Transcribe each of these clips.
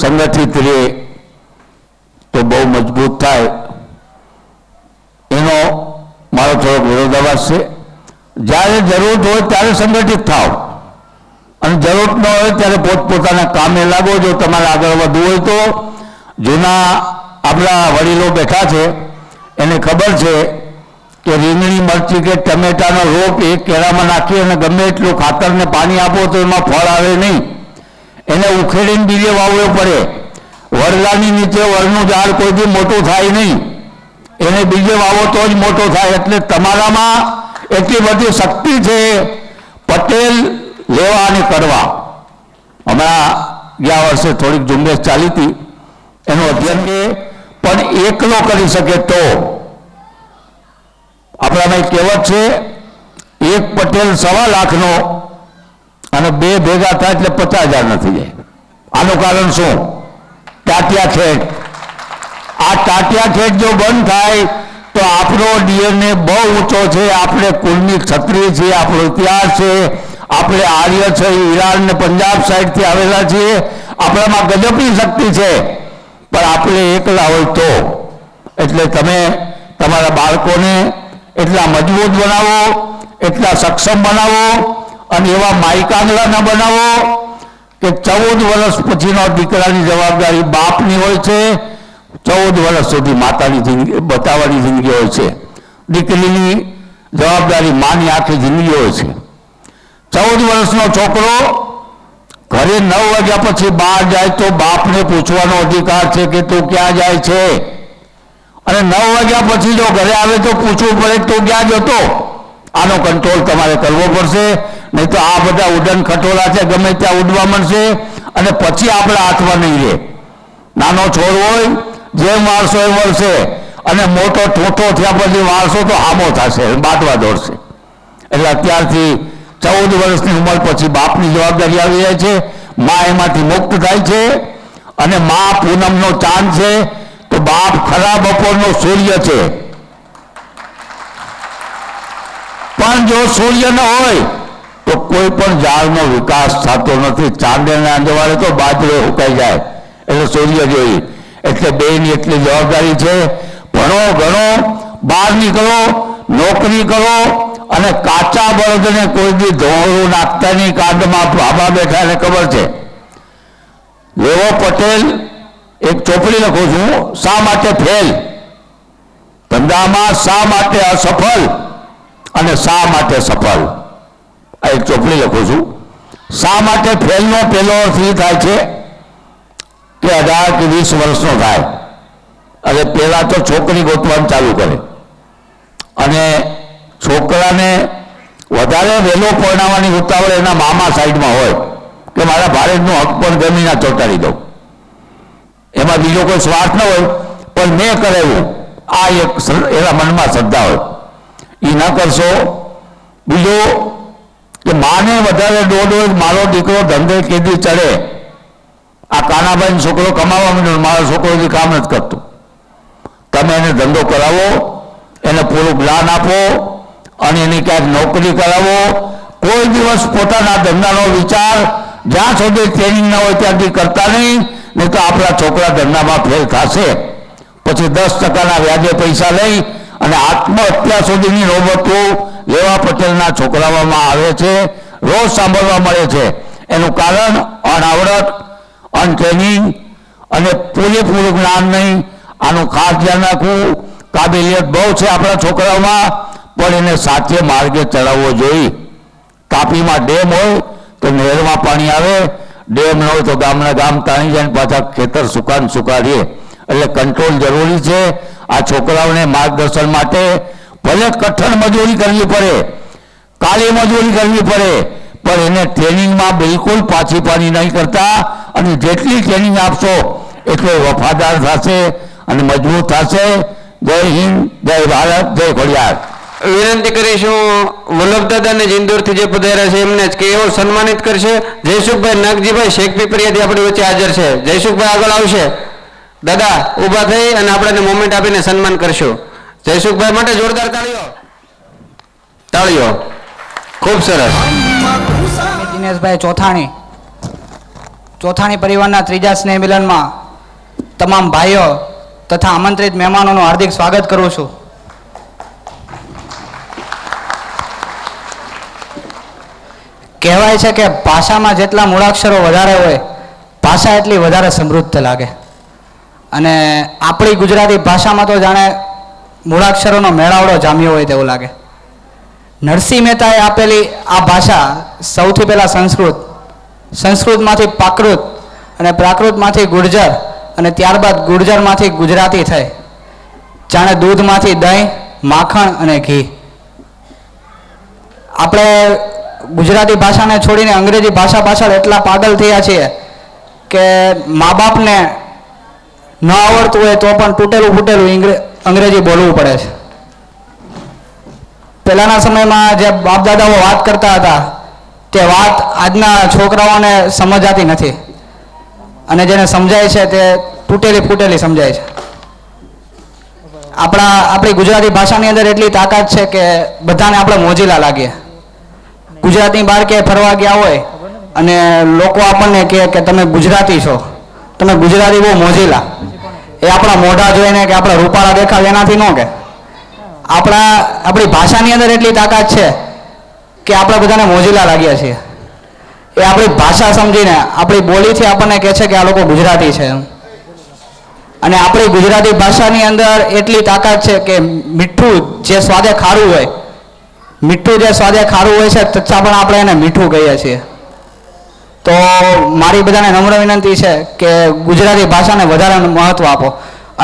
સંગઠિત રહે તો બહુ મજબૂત થાય એનો મારો થોડોક વિરોધાભાસ છે. જ્યારે જરૂર હોય ત્યારે સંગઠિત થાવ અને જરૂર ન હોય ત્યારે પોતપોતાના કામે લાગો. જો તમારે આગળ વધવું હોય તો જૂના આપણા વડીલો બેઠા છે એને ખબર છે કે રીંગણી મરચી કે ટમેટાનો રોપ એક કેળામાં નાખી અને ગમે એટલું ખાતરને પાણી આપો તો એમાં ફળ આવે નહીં. એને ઉખેડીને બીજે વાવવો પડે. વડલાની નીચે વડનું ઝાડ કોઈ બી મોટું થાય નહીં, એને બીજે વાવો તો જ મોટો થાય. એટલે તમારામાં એટલી બધી શક્તિ છે પટેલ લેવા અને કરવા. હમણાં ગયા વર્ષે થોડીક ઝુંબેશ ચાલી હતી એનું અધ્યયન કે પણ એકલો કરી શકે તો. આપણામાં એક કહેવત છે, એક પટેલ 1.25 લાખનો અને બે ભેગા થાય એટલે 50,000 નથી જાય. આનું કારણ શું? ટાટિયા ખેડ. આ ટાટિયા ખેડ જો બંધ થાય તો આપણો ડીએનએ બહુ ઊંચો છે. આપણે કુળની ક્ષત્રિય છીએ, આપણો ઇતિહાસ છે, આપણે આર્ય છે, ઈરાન ને પંજાબ સાઈડથી આવેલા છીએ, આપણામાં ગજબની શક્તિ છે. પણ આપણે એકલા હોય તો. એટલે તમે તમારા બાળકોને એટલા મજબૂત બનાવો, એટલા સક્ષમ બનાવો અને એવા માઈકાંગલા ન બનાવો કે 14 વર્ષ પછીનો દીકરાની જવાબદારી બાપની હોય છે, 14 વર્ષ સુધી માતાની જિંદગી બતાવવાની જિંદગી હોય છે, દીકરીની જવાબદારી માની આખી જિંદગી હોય છે. 14 વર્ષનો છોકરો ઘરે 9 વાગ્યા પછી બહાર જાય તો બાપને પૂછવાનો અધિકાર છે કે તું ક્યાં જાય છે, અને 9 વાગ્યા પછી જો ઘરે આવે તો પૂછવું પડે તું ક્યાં જતો. આનો કંટ્રોલ તમારે કરવો પડશે, નહીં તો આ બધા ઉડન ખટોલા છે ગમે ત્યાં ઉડવા મળશે અને પછી આપણા હાથમાં નહીં રહે. નાનો છોડ હોય જેમ વારસો એમ વળશે અને મોટો ઠોઠો થયા પછી વારસો તો હામો થશે, બાટવા દોડશે. એટલે અત્યારથી 14 વર્ષની ઉંમર પછી બાપની જવાબદારી આવી જાય છે. મા એમાંથી મુક્ત થાય છે અને મા પૂનમનો ચાંદ છે તો બાપ ખરા બપોરનો સૂર્ય છે. પણ જો સૂર્ય ન હોય તો કોઈ પણ ઝાડનો વિકાસ થતો નથી. ચાંદના અંજવાળે તો બાજરો સુકાઈ જાય. એટલે સૂર્ય જોઈ. એટલે બેની એટલી જવાબદારી છે. ભણો ગણો, બહાર નીકળો, નોકરી કરો અને કાચા બળદને કોઈ દી ધોળું નાખતા નહીં. કાંડમાં બાબા બેઠા એને ખબર છે. લેવો પટેલ એક ચોપડી લખું છું, શા માટે ફેલ, ધંધામાં શા માટે અસફળ અને શા માટે સફળ. આ એક ચોપડી લખું છું. શા માટે ફેલનો પહેલો અર્થ એ થાય છે કે 18 કે 20 વર્ષનો થાય અને પહેલા તો છોકરી ગોતવાનું ચાલુ કરે અને છોકરાને વધારે વહેલો પરણાવવાની ઉતાવળ એના મામા સાઈડમાં હોય કે મારા ભારેજનો હક પણ જમીના ચોંટાડી દઉં. એમાં બીજો કોઈ સ્વાર્થ ન હોય પણ મેં કરેલું આ એક એના મનમાં શ્રદ્ધા હોય. એ ન કરશો. બીજો કે માને વધારે દોડ હોય મારો દીકરો ધંધે કેદી ચડે. આ કાનાભાઈનો છોકરો કમાવા માંડ્યો, મારો છોકરો હજી કામ નથી કરતો. તમે એને ધંધો કરાવો, એને પૂરું જ્ઞાન આપો અને એની ક્યાંક નોકરી કરાવો. કોઈ દિવસ પોતાના ધંધાનો વિચાર જ્યાં સુધી ટ્રેનિંગ ન હોય ત્યાંથી કરતા નહીં તો આપણા છોકરા ધંધામાં ફેલ થશે. પછી 10% વ્યાજે પૈસા લઈ અને આત્મહત્યા સુધીની નોબતો લેવા પટેલના છોકરાઓમાં આવે છે, રોજ સાંભળવા મળે છે. એનું કારણ અનાવરત, અનટ્રેનિંગ અને પૂરેપૂરું જ્ઞાન નહીં. આનું ખાસ ધ્યાન રાખવું. કાબેલિયત બહુ છે આપણા છોકરાઓમાં પણ એને સાચે માર્ગે ચડાવવો જોઈએ. તાપીમાં ડેમ હોય તો નહેરમાં પાણી આવે, ડેમ ન હોય તો ગામના ગામ તાણી જાય, પાછા ખેતર સુકાન સુકા રહે. એટલે કંટ્રોલ જરૂરી છે. આ છોકરાઓને માર્ગદર્શન માટે ભલે કઠણ મજૂરી કરવી પડે, કાળી મજૂરી કરવી પડે, પણ એને ટ્રેનિંગમાં બિલકુલ પાછી પાણી નહીં કરતા. અને જેટલી ટ્રેનિંગ આપશો એટલો વફાદાર થશે અને મજબૂત થશે. જય હિન્દ, જય ભારત, જય ખોડિયાર. વિનંતી કરીશું વલ્લભદાદાને જીંદોરથી જે પધાર્યા છે એમને જ કે એવો સન્માનિત કરશે. જયસુખભાઈ નાગજીભાઈ શેખ પીપરિયાથી આપણી વચ્ચે હાજર છે. જયસુખભાઈ આગળ આવશે. દાદા ઊભા થઈ અને આપણે મોમેન્ટ આપીને સન્માન કરશું. જયસુખભાઈ માટે જોરદાર તાળીઓ. તાળીઓ. ખૂબ સરસ. દિનેશભાઈ ચોથાણી ચોથાણી પરિવારના ત્રીજા સ્નેહ મિલનમાં તમામ ભાઈઓ તથા આમંત્રિત મહેમાનોનું હાર્દિક સ્વાગત કરું છું. કહેવાય છે કે ભાષામાં જેટલા મૂળાક્ષરો વધારે હોય ભાષા એટલી વધારે સમૃદ્ધ લાગે. અને આપણી ગુજરાતી ભાષામાં તો જાણે મૂળાક્ષરોનો મેળાવડો જામ્યો હોય તેવું લાગે. નરસિંહ મહેતાએ આપેલી આ ભાષા સૌથી પહેલાં સંસ્કૃતમાંથી પ્રાકૃત અને પ્રાકૃતમાંથી ગુર્જર અને ત્યારબાદ ગુર્જરમાંથી ગુજરાતી થઈ. જાણે દૂધમાંથી દહીં, માખણ અને ઘી. આપણે ગુજરાતી ભાષાને છોડીને અંગ્રેજી ભાષા પાછળ એટલા પાગલ થયા છીએ કે મા બાપને ન આવડતું હોય તો પણ તૂટેલું ફૂટેલું અંગ્રેજી બોલવું પડે છે. પહેલાના સમયમાં જે બાપ દાદાઓ વાત કરતા હતા તે વાત આજના છોકરાઓને સમજાતી નથી અને જેને સમજાય છે તે તૂટેલી ફૂટેલી સમજાય છે. આપણી ગુજરાતી ભાષાની અંદર એટલી તાકાત છે કે બધાને આપણે મોજીલા લાગીએ. ગુજરાતની બહાર ક્યાંય ફરવા ગયા હોય અને લોકો આપણને કહે કે તમે ગુજરાતી છો, તમે ગુજરાતી બહુ મોજીલા. એ આપણા મોઢા જોઈને કે આપણા રૂપાળા દેખાવ એનાથી ન કે આપણી ભાષાની અંદર એટલી તાકાત છે કે આપણે બધાને મોજીલા લાગ્યા છીએ. એ આપણી ભાષા સમજીને આપણી બોલીથી આપણને કહે છે કે આ લોકો ગુજરાતી છે. અને આપણી ગુજરાતી ભાષાની અંદર એટલી તાકાત છે કે મીઠું જે સ્વાદે ખારું હોય છે છતાં પણ આપણે એને મીઠું કહીએ છીએ. તો મારી બધાને નમ્ર વિનંતી છે કે ગુજરાતી ભાષાને વધારે મહત્વ આપો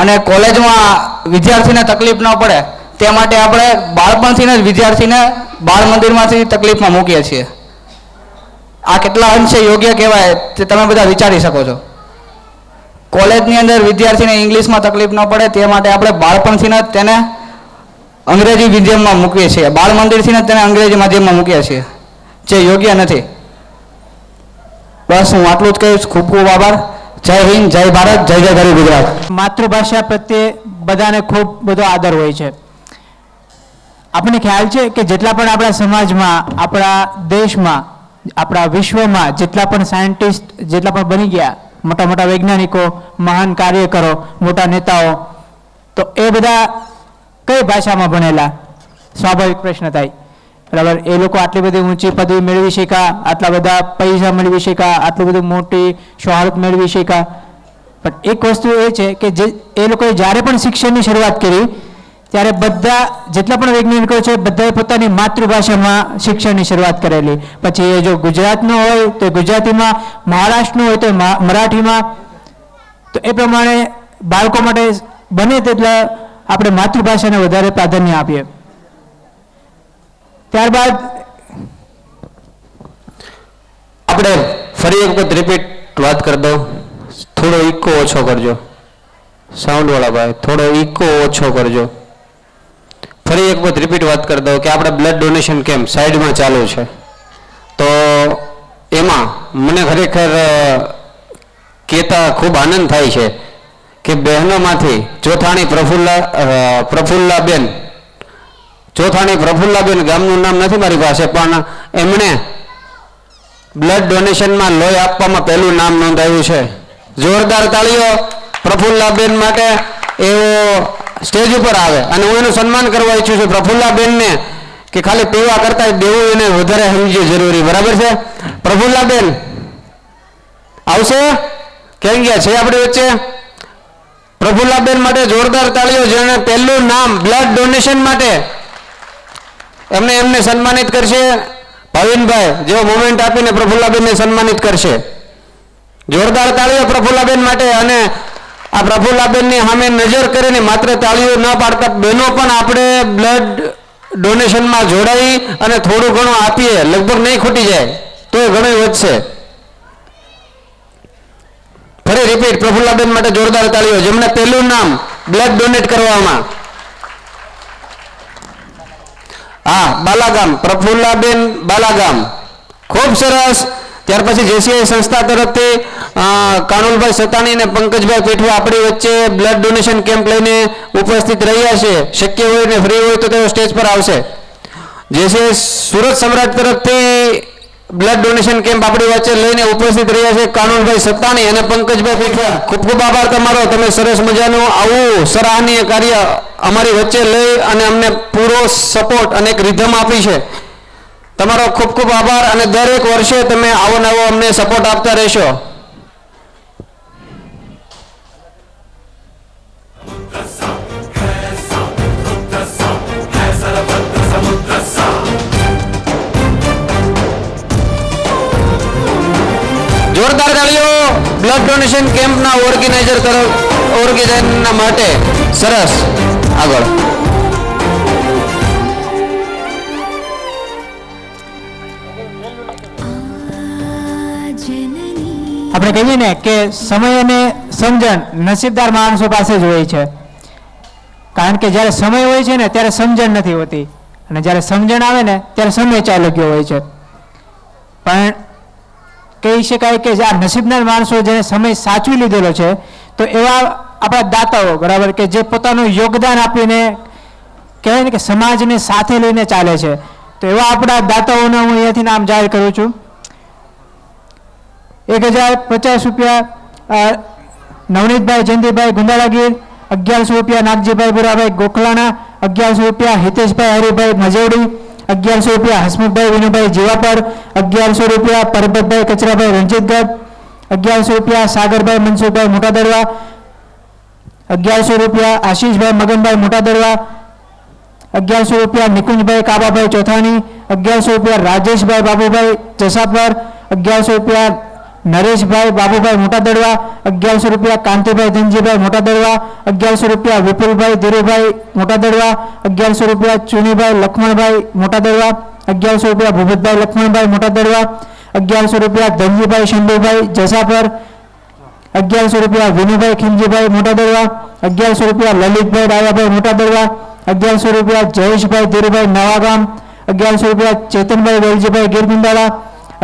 અને કોલેજમાં વિદ્યાર્થીને તકલીફ ન પડે તે માટે આપણે બાળપણથી જ વિદ્યાર્થીને બાળ મંદિરમાંથી તકલીફમાં મૂકીએ છીએ. આ કેટલા અંશે યોગ્ય કહેવાય તે તમે બધા વિચારી શકો છો. કોલેજની અંદર વિદ્યાર્થીને ઇંગ્લિશમાં તકલીફ ન પડે તે માટે આપણે બાળપણથી જ તેને અંગ્રેજી માધ્યમમાં મૂકીએ છીએ. બાળ મંદિરથી જ તેને અંગ્રેજી માધ્યમમાં મૂકીએ છીએ, જે યોગ્ય નથી. બસ હું આટલું જ કહીશ. ખૂબ ખૂબ આભાર. જય હિન્દ, જય ભારત, જય જય ગરવી ગુજરાત. માતૃભાષા પ્રત્યે બધાને ખૂબ બધો આદર હોય છે. આપણને ખ્યાલ છે કે જેટલા પણ આપણા સમાજમાં, આપણા દેશમાં, આપણા વિશ્વમાં જેટલા પણ સાયન્ટિસ્ટ જેટલા પણ બની ગયા, મોટા મોટા વૈજ્ઞાનિકો, મહાન કાર્યકરો, મોટા નેતાઓ, તો એ બધા કઈ ભાષામાં ભણેલા? સ્વાભાવિક પ્રશ્ન થાય, બરાબર. એ લોકો આટલી બધી ઊંચી પદવી મેળવી શક્યા, આટલા બધા પૈસા મેળવી શક્યા, આટલી બધી મોટી શોહરત મેળવી શક્યા. પણ એક વસ્તુ એ છે કે જે એ લોકોએ જ્યારે પણ શિક્ષણની શરૂઆત કરી ત્યારે બધા જેટલા પણ વૈજ્ઞાનિકો છે બધાએ પોતાની માતૃભાષામાં શિક્ષણની શરૂઆત કરેલી. પછી એ જો ગુજરાતનો હોય તો ગુજરાતીમાં, મહારાષ્ટ્રનું હોય તો મરાઠીમાં. તો એ પ્રમાણે બાળકો માટે બને તેટલા આપણે માતૃભાષાને વધારે પ્રાધાન્ય આપીએ. ત્યારબાદ આપણે ફરી એક વખત રિપીટ વાત કરી દો. થોડો ઇકો ઓછો કરજો, સાઉન્ડ વાળા ભાઈ, થોડો ઇકો ઓછો કરજો. ફરી એક વખત રિપીટ વાત કરી દો કે આપણે બ્લડ ડોનેશન કેમ્પ સાઈડમાં ચાલુ છે. તો એમાં મને ખરેખર કહેતા ખૂબ આનંદ થાય છે કે બહેનોમાંથી ચોથાણી પ્રફુલ્લાબેન, ગામનું નામ નથી મારી પાસે, પણ એમણે બ્લડ ડોનેશનમાં લોહી આપવામાં પહેલું નામ નોંધાવ્યું છે. જોરદાર તાળીઓ પ્રફુલ્લાબેન માટે. એવો સ્ટેજ ઉપર આવે અને હું એનું સન્માન કરવા ઈચ્છું છું પ્રફુલ્લાબેનને, કે ખાલી પીવા કરતા દેવું એને વધારે સમજવું જરૂરી. બરાબર છે? પ્રફુલ્લાબેન આવશે? કેમ ગયા છે આપણી વચ્ચે? પ્રફુલ્લાબેન માટે જોરદાર તાળીઓ. જેણે પહેલું નામ બ્લડ ડોનેશન માટે એમને સન્માનિત કરશે ભાવિનભાઈ, જેઓ મોમેન્ટ આપીને પ્રફુલ્લાબેનને સન્માનિત કરશે. જોરદાર તાળીઓ પ્રફુલ્લાબેન માટે. અને આ પ્રફુલ્લાબેનની સામે નજર કરીને માત્ર તાળીઓ ન પાડતા બહેનો પણ આપણે બ્લડ ડોનેશનમાં જોડાઈ અને થોડું ઘણું આપીએ, લગભગ નહીં ખૂટી જાય તો એ ઘણું વધશે. ફરી રિપીટ, પ્રફુલ્લાબેન માટે જોરદાર તાળીઓ, જેમને પહેલું નામ બ્લડ ડોનેટ કરવામાં. હા, બાલાગામ, પ્રફુલ્લાબેન બાલાગામ, ખૂબ સરસ. ત્યાર પછી જેસીઆઈ સંસ્થા તરફથી કાનુલભાઈ સતાણી અને પંકજભાઈ પીઠવા આપણી વચ્ચે બ્લડ ડોનેશન કેમ્પ લઈને ઉપસ્થિત રહ્યા છે. શક્ય હોય ને ફ્રી હોય તો તેઓ સ્ટેજ પર આવશે. જેસીઆઈ સુરત સમ્રાટ તરફથી બ્લડ ડોનેશન કેમ્પ આપણી વચ્ચે લઈને ઉપસ્થિત રહ્યા છે કાનૂનભાઈ સત્તાણી અને પંકજભાઈ પીઠવા. ખૂબ ખૂબ આભાર તમારો. તમે સરસ મજાનું આવું સરાહનીય કાર્ય અમારી વચ્ચે લઈ અને અમને પૂરો સપોર્ટ અને એક રિધમ આપી છે. તમારો ખૂબ ખૂબ આભાર અને દરેક વર્ષે તમે આવો નવો અમને સપોર્ટ આપતા રહેશો. જોરદાર તાળીઓ બ્લડ ડોનેશન કેમ્પના ઓર્ગેનાઇઝરના માટે. સરસ. આગળ આપણે કહીએ ને કે સમય અને સમજણ નસીબદાર માણસો પાસે જ હોય છે. કારણ કે જ્યારે સમય હોય છે ને ત્યારે સમજણ નથી હોતી અને જ્યારે સમજણ આવે ને ત્યારે સમય ચાલી ગયો હોય છે. પણ કહી શકાય કે આ નસીબદાર માણસો જેને સમય સાચવી લીધેલો છે તો એવા આપણા દાતાઓ બરાબર કે જે પોતાનું યોગદાન આપીને કહેવાય ને કે સમાજને સાથે લઈને ચાલે છે. તો એવા આપણા દાતાઓને હું અહીંયાથી નામ જાહેર કરું છું. 1050 રૂપિયા નવનીતભાઈ જયંતિભાઈ ગુંદાળાગીર, 1100 રૂપિયા નાગજીભાઈ બુરાભાઈ ગોખલાણા, 1100 રૂપિયા હિતેશભાઈ હરિભાઈ મજેવડી, 1100 રૂપિયા હસમુખભાઈ વિનુભાઈ જીવાપર, 1100 રૂપિયા પરબતભાઈ કચરાભાઈ રણજીતગઢ, 1100 રૂપિયા સાગરભાઈ મનસુખભાઈ મોટાદરવા, 1100 રૂપિયા આશીષભાઈ મગનભાઈ મોટાદરવા, 1100 રૂપિયા નિકુંજભાઈ કાબાભાઈ ચોથાણી, 1100 રૂપિયા રાજેશભાઈ બાબુભાઈ જસાપર, 1100 રૂપિયા નરેશભાઈ બાબુભાઈ મોટાદરવા, 1100 રૂપિયા કાંતિભાઈ ધનજીભાઈ મોટાદરવા, 1100 રૂપિયા વિપુલભાઈ ધીરુભાઈ મોટાદરવા, 1100 રૂપિયા ચુનીભાઈ લક્ષ્મણભાઈ મોટાદરવા, 1100 રૂપિયા ભૂપતભાઈ લક્ષ્મણભાઈ મોટાદરવા, 1100 રૂપિયા ધનજીભાઈ શંભુભાઈ જસાપર, 1100 રૂપિયા વિનુભાઈ ખીમજીભાઈ મોટાદરવા, 1100 રૂપિયા લલિતભાઈ ડાયાભાઈ મોટાદરવા, 1100 રૂપિયા જયેશભાઈ ધીરુભાઈ નવાગામ, 1100 રૂપિયા ચેતનભાઈ વેલજીભાઈ ગીરગુંદાળા,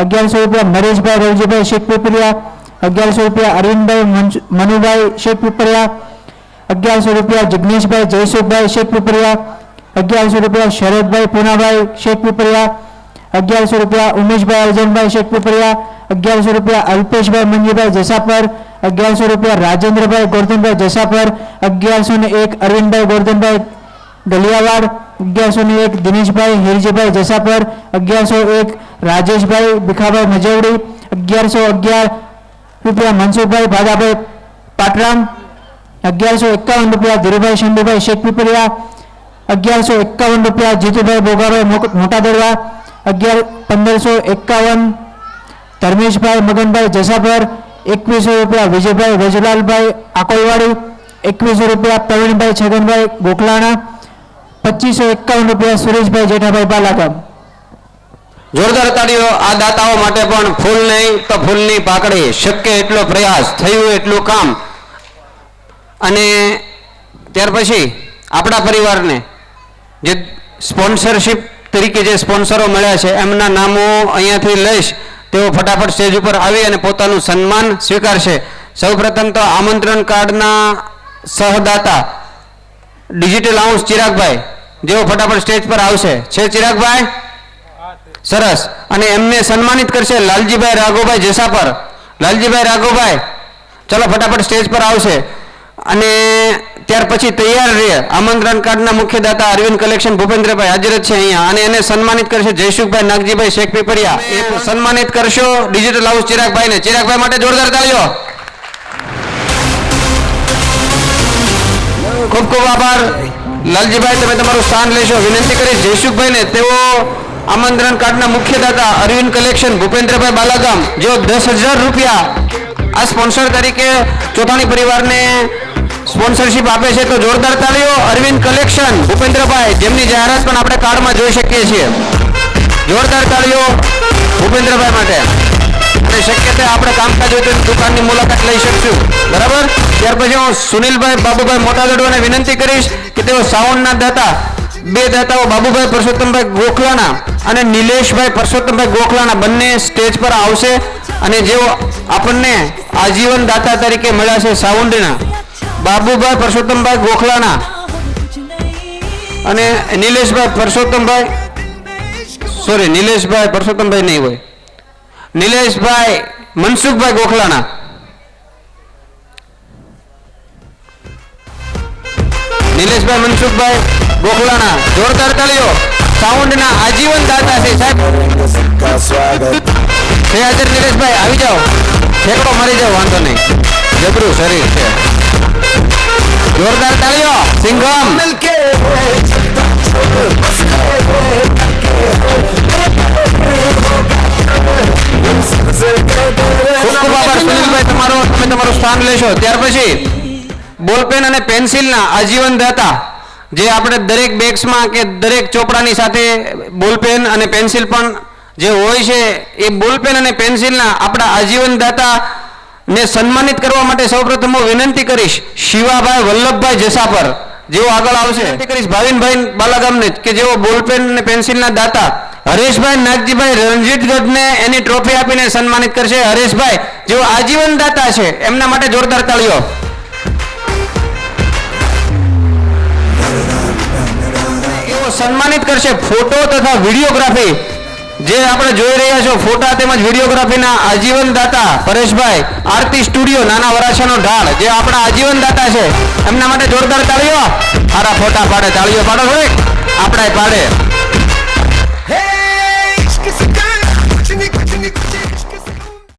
1100 રૂપિયા નરેશભાઈ રવજીભાઈ શેખપીપરિયા, 1100 રૂપિયા અરવિંદભાઈ મનુભાઈ શેખપીપરિયા, 1100 રૂપિયા જિગ્નેશભાઈ જયસુખભાઈ શેખપીપરિયા, 1100 રૂપિયા શરદભાઈ પૂનાભાઈ શેખપીપરિયા, 1100 રૂપિયા ઉમેશભાઈ અર્જનભાઈ શેખપીપરિયા, 1100 રૂપિયા અલ્પેશભાઈ મંજીભાઈ જસાપર, 1100 રૂપિયા રાજેન્દ્રભાઈ ગોરધનભાઈ જસાપર, 1101 અરવિંદભાઈ ગોરધનભાઈ ગલિયાવાડ, 1101 દિનેશભાઈ હિરજીભાઈ જસાપર, 1101 રાજેશભાઈ ભીખાભાઈ મજવડી, 1111 રૂપિયા મનસુખભાઈ ભાદાભાઈ પાટરામ, 1151 રૂપિયા ધીરુભાઈ શંભુભાઈ શેખપીપરિયા, 1151 રૂપિયા જીતુભાઈ બોગાભાઈ મોટાદરવા, 1551 ધર્મેશભાઈ મગનભાઈ જસાપર, 2100 રૂપિયા વિજયભાઈ વજલાલભાઈ આકોલવાડી, 2100 રૂપિયા પ્રવીણભાઈ છગનભાઈ ગોખલાણા, 2551 રૂપિયા સુરેશભાઈ જેઠાભાઈ બાલાગામ. જોરદાર તાળીઓ આ દાતાઓ માટે પણ. ફૂલ નહીં તો ફૂલની પાકડી. શક્ય એટલો પ્રયાસ, થયું એટલું કામ. અને ત્યાર પછી આપણા પરિવારને જે સ્પોન્સરશિપ તરીકે જે સ્પોન્સરો મળ્યા છે એમના નામો અહીંયાથી લઈશ. તેઓ ફટાફટ સ્ટેજ ઉપર આવી અને પોતાનું સન્માન સ્વીકારશે. સૌપ્રથમ તો આમંત્રણ કાર્ડના સહદાતા ડિજિટલ હાઉસ ચિરાગભાઈ, જેઓ ફટાફટ સ્ટેજ પર આવશે. છે ચિરાગભાઈ? સરસ. અને એમને સન્માનિત કરશે લાલજીભાઈ રાઘોભાઈ જસાપર. લાલજીભાઈ રાઘોભાઈ ચલો ફટાફટ સ્ટેજ પર આવશે. અને ત્યાર પછી તૈયાર રહે આમંત્રણ કાર્ડના મુખ્ય દાતા અરવિંદ કલેક્શન ભૂપેન્દ્રભાઈ હાજર જ છે અહીંયા, અને એને સન્માનિત કરશે જયસુખભાઈ નાગજીભાઈ શેખપીપરિયા. એ સન્માનિત કરશો ડિજિટલ હાઉસ ચિરાગભાઈને. ચિરાગભાઈ માટે જોરદાર તાળીઓ. ખૂબ ખૂબ આભાર લાલજીભાઈ, તમે તમારું સ્થાન લેશો. વિનંતી કરીશ જયસુખભાઈને, તેઓ આમંત્રણ કાર્ડના મુખ્ય દાતા અરવિંદ કલેક્શન ભૂપેન્દ્રભાઈ બાલાગામ, જેઓ 10,000 રૂપિયા આ સ્પોન્સર તરીકે ચોથાણી પરિવારને સ્પોન્સરશિપ આપે છે. તો જોરદાર તાળીઓ અરવિંદ કલેક્શન ભૂપેન્દ્રભાઈ, જેમની જાહેરાત પણ આપણે કાર્ડમાં જોઈ શકીએ છીએ. જોરદાર તાળીઓ ભૂપેન્દ્રભાઈ માટે. અને શક્ય છે આપણે કામકાજ હોય તો દુકાનની મુલાકાત લઈ શકશું. બરાબર. ત્યાર પછી હું સુનિલભાઈ બાબુભાઈ મોટાદડવાને વિનંતી કરીશ કે તેઓ સાઉન્ડના દાતા, બે દાતાઓ બાબુભાઈ પરસોત્તમભાઈ ગોખલાના અને નિલેશભાઈ પરસોત્તમભાઈ ગોખલાના બંને સ્ટેજ પર આવશે. અને જેઓ આપણને આજીવન દાતા તરીકે મળ્યા છે સાઉન્ડના બાબુભાઈ પરસોત્તમભાઈ ગોખલાના અને નિલેશભાઈ પરસોત્તમભાઈ નહીં હોય, નિલેશભાઈ મનસુખભાઈ ગોખલાણા. નિલેશભાઈ મનસુખભાઈ ગોખલાણા, જોરદાર તાળીઓ. સાઉન્ડના આજીવન દાતા છે સાહેબ. છે હાજર નિલેશભાઈ, આવી જાઓ, ઠેકડો મારી જાઓ, વાંધો નહીં, જબરું શરીર છે. જોરદાર તાળીઓ. સિંઘમ. ખૂબ ખૂબ આભાર સુનિલભાઈ, તમે તમારું સ્થાન લેશો. ત્યાર પછી બોલપેન અને પેન્સિલના આજીવન દાતા, જે આપણે દરેક બેગ્સમાં કે દરેક ચોપડાની સાથે બોલપેન અને પેન્સિલ પણ જે હોય છે, એ બોલપેન અને પેન્સિલના આપણા આજીવન દાતા ને સન્માનિત કરવા માટે સૌપ્રથમ હું વિનંતી કરીશ શિવાભાઈ વલ્લભભાઈ જસાપર, જેઓ આગળ આવશે. વિનંતી કરીશ ભાવિનભાઈ બાલાગામને કે જેઓ બોલપેન અને પેન્સિલના દાતા હરેશભાઈ નાગજીભાઈ રણજીતગઢને એની ટ્રોફી આપીને સન્માનિત કરશે. હરેશભાઈ જેઓ આજીવન દાતા છે, એમના માટે જોરદાર તાળીઓ. એવો સન્માનિત કરશે ફોટો તથા વિડીયોગ્રાફી, જે આપણે જોઈ રહ્યા છો, ફોટા તેમજ વિડીયોગ્રાફીના આજીવન દાતા પરેશભાઈ, આરતી સ્ટુડિયો નાના વરાછાનો ઢાળ, જે આપણા આજીવન દાતા છે, એમના માટે જોરદાર તાળીઓ. સારા ફોટા પાડે, તાળીઓ પાડો થોડીક, આપણા પાડે.